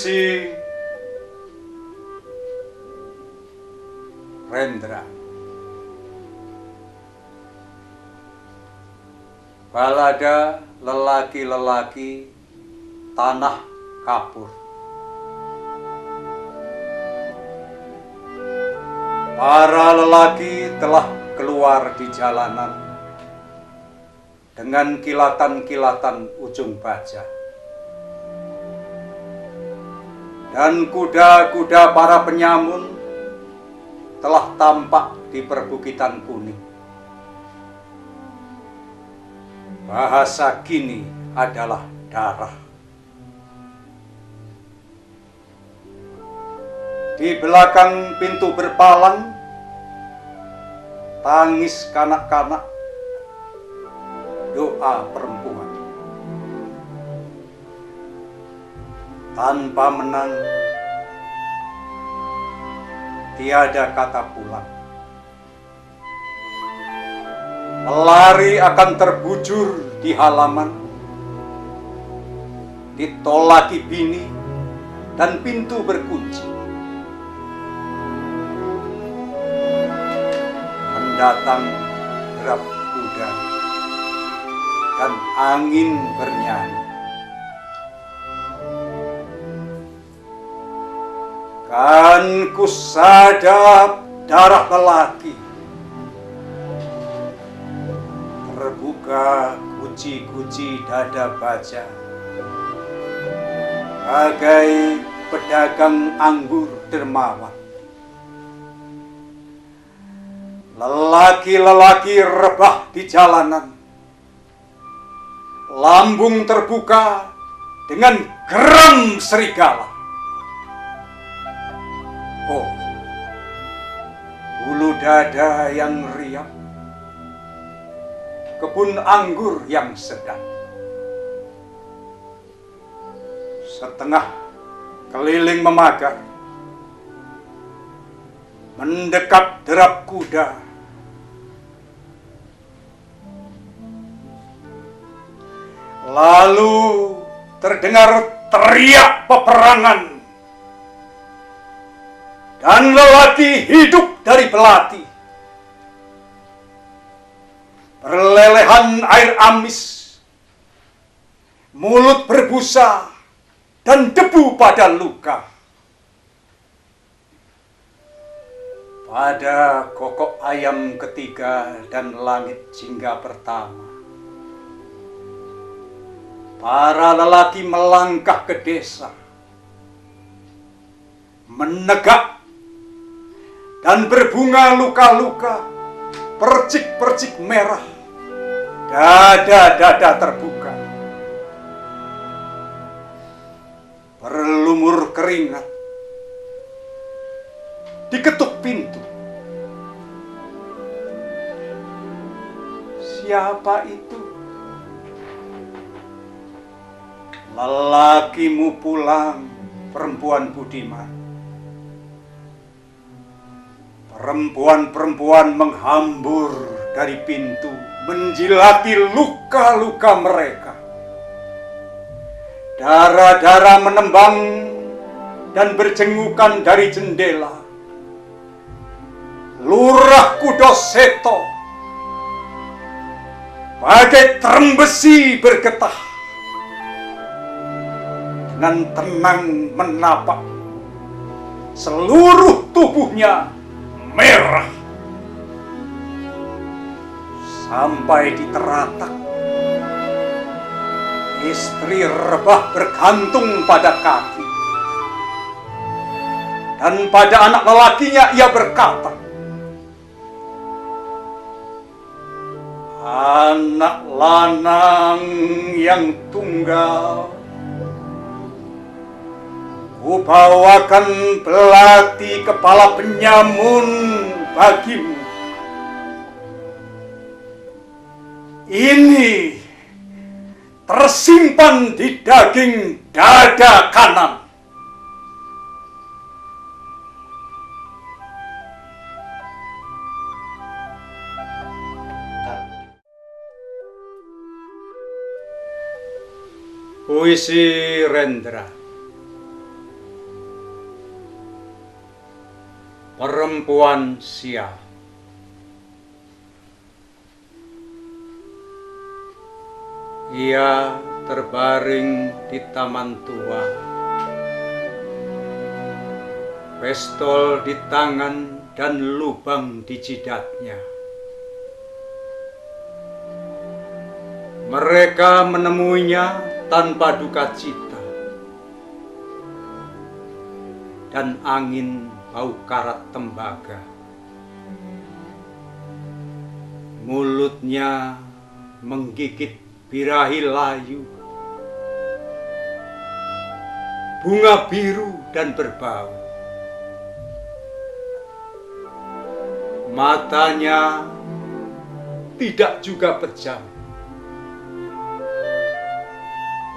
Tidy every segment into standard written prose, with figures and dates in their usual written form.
Puisi Rendra. Balada lelaki-lelaki tanah kapur. Para lelaki telah keluar di jalanan dengan kilatan-kilatan ujung baja. Dan kuda-kuda para penyamun telah tampak di perbukitan kuning. Bahasa kini adalah darah. Di belakang pintu berpalang, tangis kanak-kanak, doa perempuan. Tanpa menang, tiada kata pulang. Pelari akan terbujur di halaman, ditolaki bini dan pintu berkunci. Mendatang derap kuda dan angin bernyanyi. Kan ku sadap darah lelaki, terbuka guci-guci dada baja, bagai pedagang anggur dermawan. Lelaki-lelaki rebah di jalanan, lambung terbuka dengan geram serigala. Oh, bulu dada yang riang, kebun anggur yang sedang. Setengah keliling memagar, mendekat derap kuda. Lalu terdengar teriak peperangan. Dan lelaki hidup dari belati. Perlelehan air amis, mulut berbusa, dan debu pada luka. Pada kokok ayam ketiga dan langit jingga pertama, para lelaki melangkah ke desa, menegak dan berbunga luka-luka, percik-percik merah, dada-dada terbuka, berlumur keringat, diketuk pintu. Siapa itu? Lelakimu pulang, perempuan budiman. Perempuan-perempuan menghambur dari pintu, menjilati luka-luka mereka. Darah-darah menembang dan berjengukan dari jendela. Lurah Kudoseto bagai terembesi bergetah, dengan tenang menapak. Seluruh tubuhnya merah sampai di teratak. Istri rebah bergantung pada kaki, dan pada anak lelakinya ia berkata, anak lanang yang tunggal, kubawakan belati kepala penyamun bagimu. Ini tersimpan di daging dada kanan. Puisi Rendra. Perempuan sial. Ia terbaring di taman tua, pistol di tangan dan lubang di jidatnya. Mereka menemuinya tanpa duka cita, dan angin bau karat tembaga. Mulutnya menggigit birahi layu, bunga biru dan berbau. Matanya tidak juga pejam,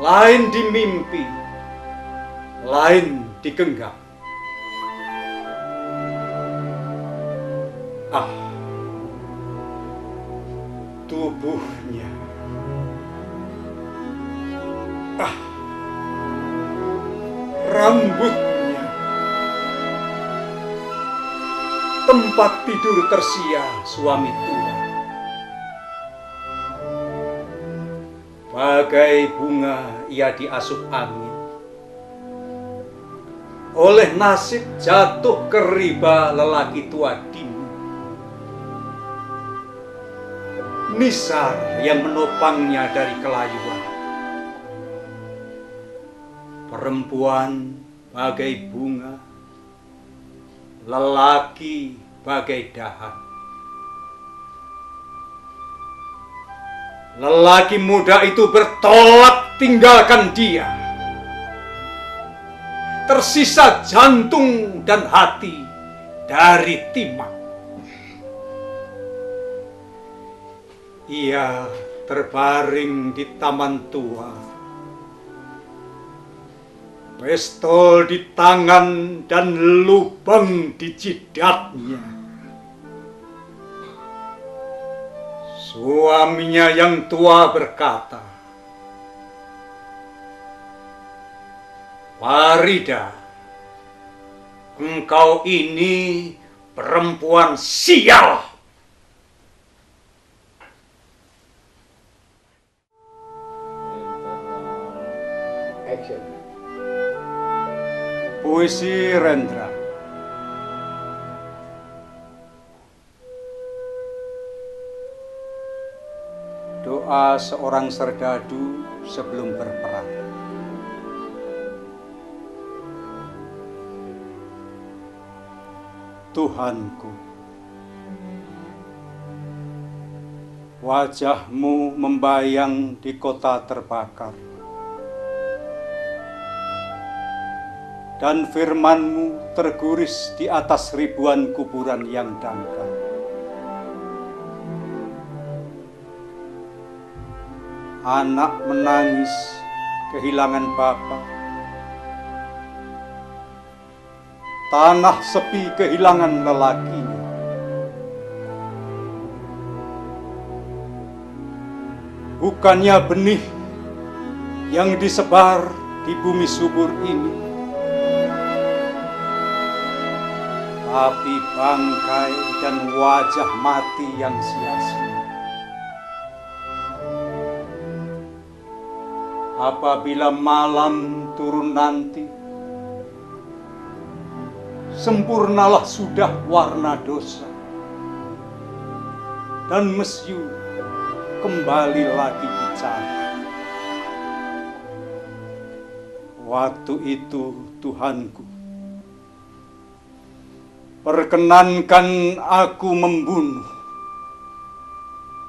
lain di mimpi, lain digenggam. Ah, tubuhnya. Ah, rambutnya. Tempat tidur tersia suami tua. Bagai bunga ia diasup angin. Oleh nasib jatuh ke riba lelaki tua Dimu. Nisar yang menopangnya dari kelayuan. Perempuan bagai bunga, lelaki bagai dahan. Lelaki muda itu bertolak tinggalkan dia. Tersisa jantung dan hati dari timah. Ia terbaring di taman tua, pistol di tangan dan lubang di jidatnya. Suaminya yang tua berkata, "Farida, engkau ini perempuan sial." Action. Puisi Rendra. Doa seorang serdadu sebelum berperang. Tuhanku, wajahmu membayang di kota terbakar, dan firman-Mu terguris di atas ribuan kuburan yang dangkal. Anak menangis kehilangan bapa, tanah sepi kehilangan lelakinya. Bukannya benih yang disebar di bumi subur ini, tapi bangkai dan wajah mati yang sia-sia. Apabila malam turun nanti, sempurnalah sudah warna dosa, dan mesyu kembali lagi bicara. Waktu itu Tuhanku, perkenankan aku membunuh,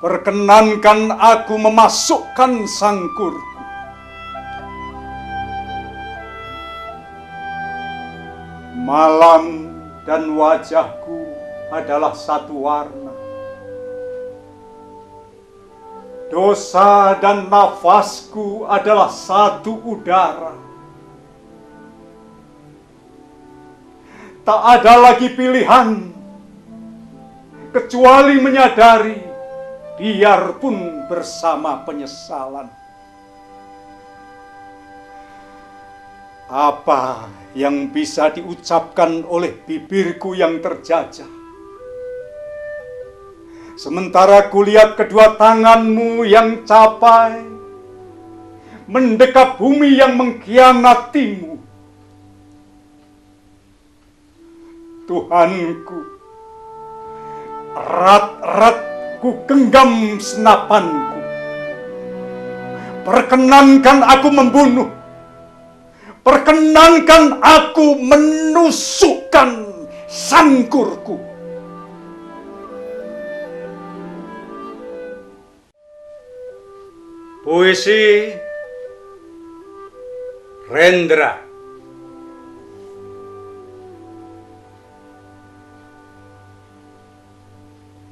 perkenankan aku memasukkan sangkurku. Malam dan wajahku adalah satu warna. Dosa dan nafasku adalah satu udara. Tak ada lagi pilihan kecuali menyadari, biarpun bersama penyesalan. Apa yang bisa diucapkan oleh bibirku yang terjajah? Sementara kulihat kedua tanganmu yang capai mendekap bumi yang mengkhianatimu. Tuhanku, erat-erat ku genggam senapanku. Perkenankan aku membunuh. Perkenankan aku menusukkan sangkurku. Puisi Rendra.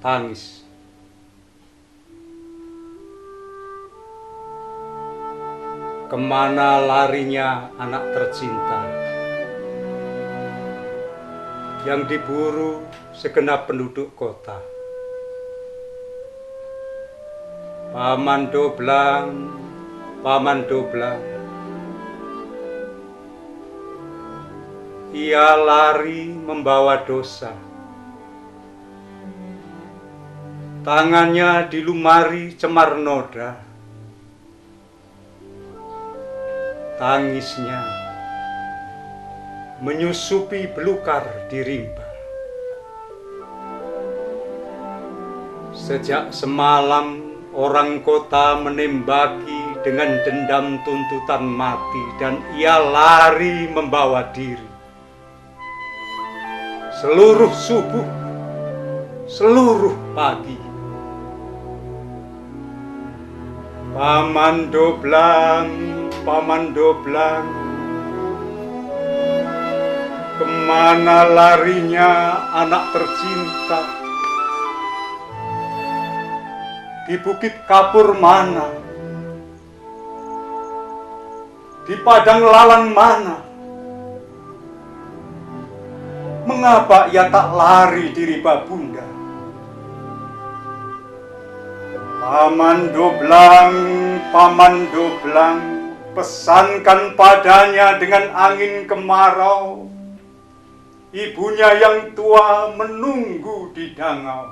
Tangis. Kemana larinya anak tercinta yang diburu segenap penduduk kota? Paman Doblang, Paman Doblang, ia lari membawa dosa. Tangannya dilumari cemar noda. Tangisnya menyusupi belukar di rimba. Sejak semalam orang kota menembaki dengan dendam tuntutan mati dan ia lari membawa diri. Seluruh subuh, seluruh pagi. Paman Doblang, Paman Doblang, kemana larinya anak tercinta? Di Bukit Kapur mana? Di Padang Lalang mana? Mengapa ia tak lari di riba bunda? Paman Doblang, Paman Doblang, pesankan padanya dengan angin kemarau. Ibunya yang tua menunggu di dangau.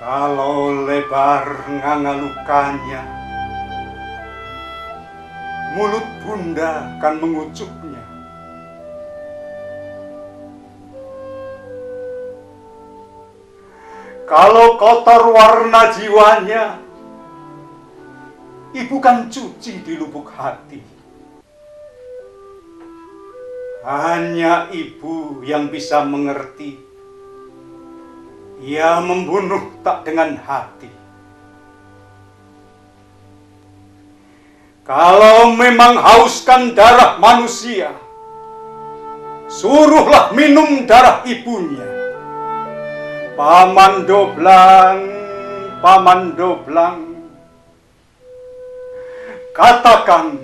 Kalau lebar nganga lukanya, mulut bunda kan mengucuknya. Kalau kotor warna jiwanya, ibu kan cuci di lubuk hati. Hanya ibu yang bisa mengerti. Ia membunuh tak dengan hati. Kalau memang hauskan darah manusia, suruhlah minum darah ibunya. Paman Doblang, Paman Doblang, katakan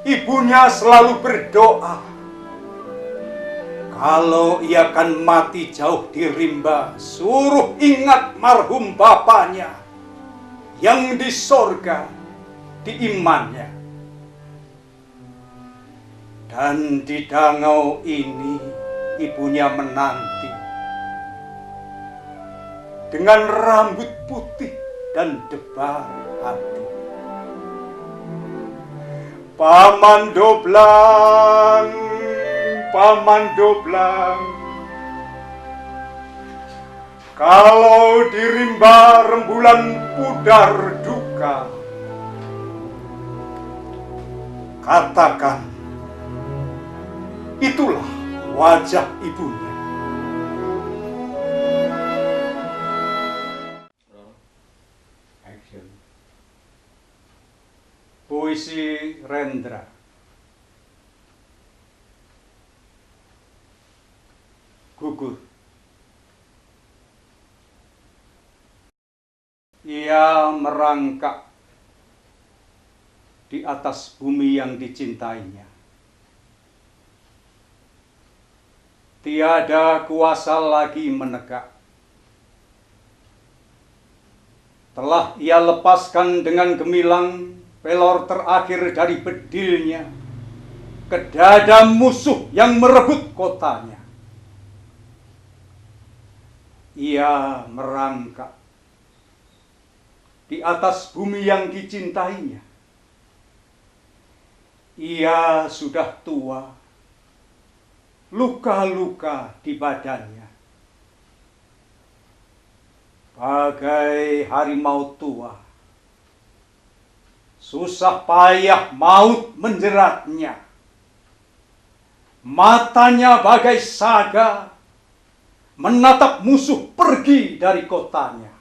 ibunya selalu berdoa. Kalau ia akan mati jauh di rimba, suruh ingat marhum bapaknya yang di sorga, di imannya. Dan di dangau ini ibunya menanti dengan rambut putih dan debar hati. Paman Doblang, Paman Doblang, kalau di rimba rembulan pudar duka, katakan itulah wajah ibunya. Action. Puisi Rendra. Gugur. Ia merangkak di atas bumi yang dicintainya. Tiada kuasa lagi menegak. Telah ia lepaskan dengan gemilang pelor terakhir dari bedilnya ke dada musuh yang merebut kotanya. Ia merangkak di atas bumi yang dicintainya. Ia sudah tua, luka-luka di badannya. Bagai harimau tua, susah payah maut menjeratnya. Matanya bagai saga, menatap musuh pergi dari kotanya.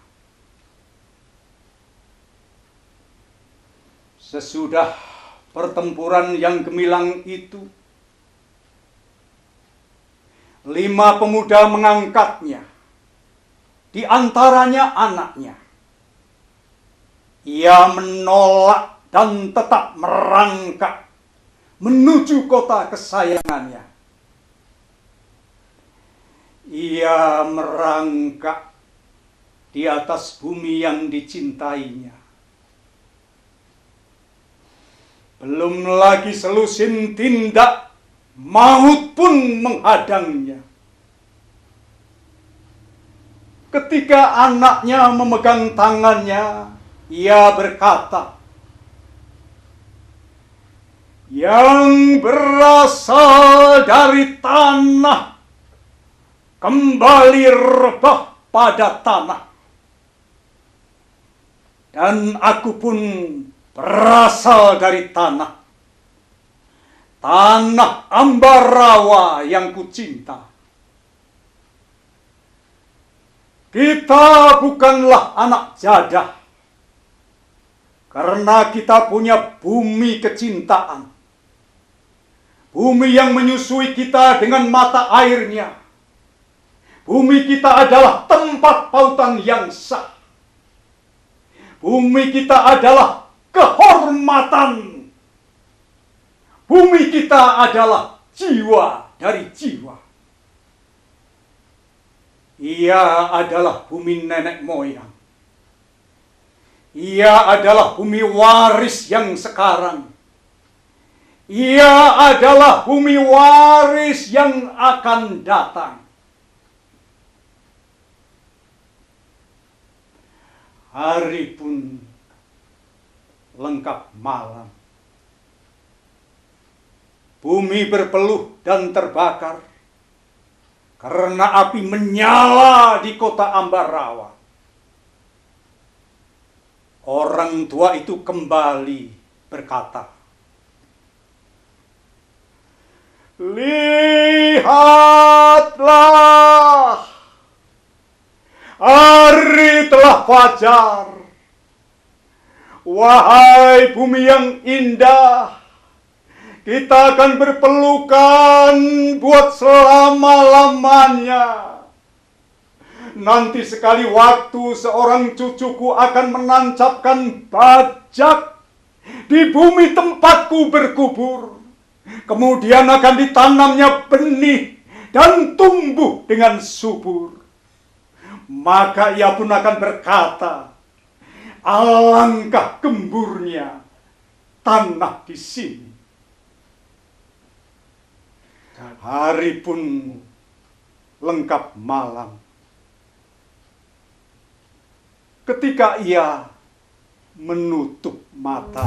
Sesudah pertempuran yang gemilang itu, 5 pemuda mengangkatnya, di antaranya anaknya. Ia menolak dan tetap merangkak menuju kota kesayangannya. Ia merangkak di atas bumi yang dicintainya. Belum lagi selusin tindak, maut pun menghadangnya. Ketika anaknya memegang tangannya, ia berkata, "Yang berasal dari tanah, kembali rebah pada tanah. Dan aku pun berasal dari tanah. Tanah Ambarawa yang kucinta. Kita bukanlah anak jadah, karena kita punya bumi kecintaan. Bumi yang menyusui kita dengan mata airnya. Bumi kita adalah tempat pautan yang sah. Bumi kita adalah kehormatan. Bumi kita adalah jiwa dari jiwa. Ia adalah bumi nenek moyang. Ia adalah bumi waris yang sekarang. Ia adalah bumi waris yang akan datang. Hari pun lengkap malam. Bumi berpeluh dan terbakar karena api menyala di kota Ambarawa. Orang tua itu kembali berkata, "Lihatlah, hari telah fajar. Wahai bumi yang indah, kita akan berpelukan buat selama-lamanya. Nanti sekali waktu seorang cucuku akan menancapkan bajak di bumi tempatku berkubur. Kemudian akan ditanamnya benih dan tumbuh dengan subur. Maka ia pun akan berkata, alangkah gemburnya tanah di sini." Hari pun lengkap malam. Ketika ia menutup mata,